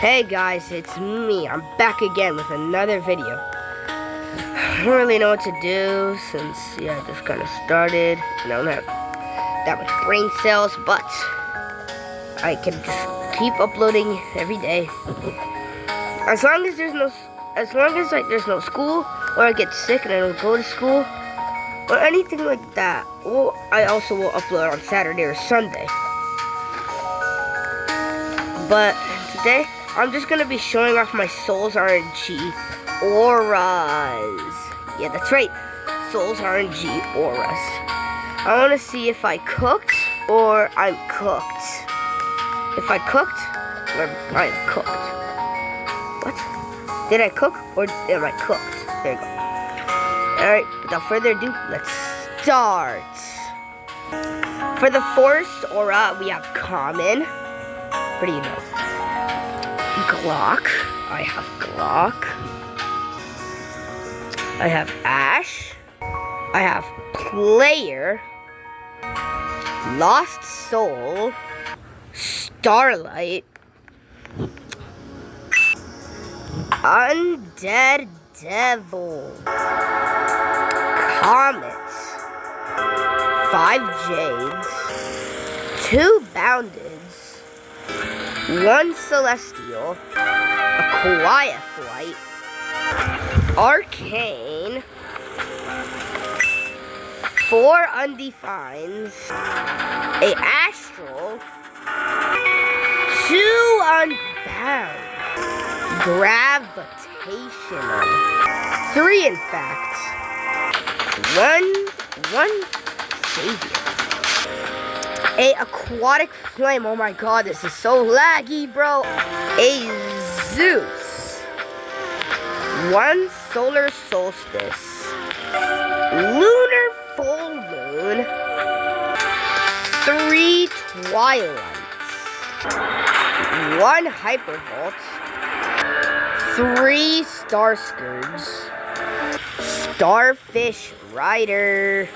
Hey guys, it's me. I'm back again with another video. I don't really know what to do since, I just kind of started. I don't have that much brain cells, but I can just keep uploading every day. As long as there's no school, or I get sick and I don't go to school, or anything like that. Well, I also will upload on Saturday or Sunday. But today, I'm just going to be showing off my Souls RNG auras. Yeah, that's right. Souls RNG auras. I want to see if I cooked or I'm cooked. If I cooked or I'm cooked. What? Did I cook or am I cooked? There you go. Alright, without further ado, let's start. For the forest aura, we have common. What do you know? Glock. I have Glock. I have Ash. I have Player. Lost Soul. Starlight. Undead Devil. Comet. 5 Jades. 2 Boundeds. 1 Celestial, a Quiet Flight, Arcane, 4 Undefines, a Astral, 2 Unbound, Gravitational, 3 in fact, 1 Savior. A Aquatic Flame. Oh my god, this is so laggy, bro. A Zeus. 1 Solar Solstice. Lunar Full Moon. 3 Twilights. 1 Hypervolt. 3 Star Scourge. Starfish Rider.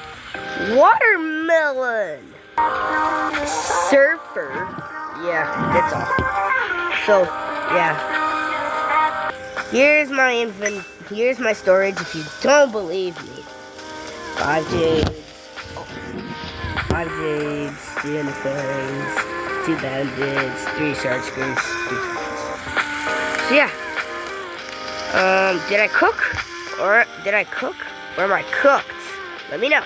Watermelon. Surfer. Yeah, that's all. So, yeah. Here's my storage if you don't believe me. 5 Jades. 5 Jades, 3 Undefines, 2 Bandits, 3 Star Scourge, 3 Twins. So yeah. Did I cook? Or am I cooked? Let me know.